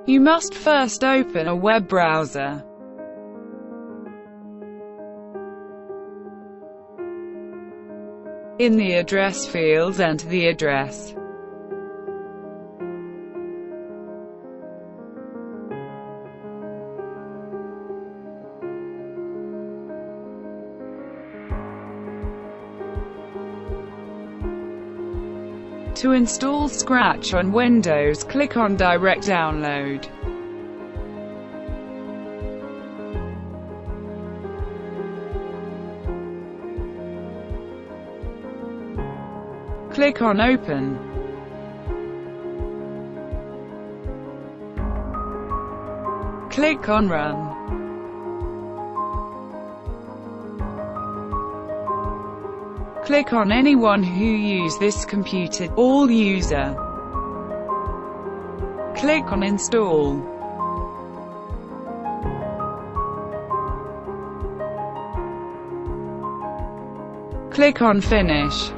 You must first open a web browser. In the address fields, enter the address. To install Scratch on Windows, click on Direct Download. Click on Open. Click on Run. Click on anyone who use this computer, all user. Click on Install. Click on Finish.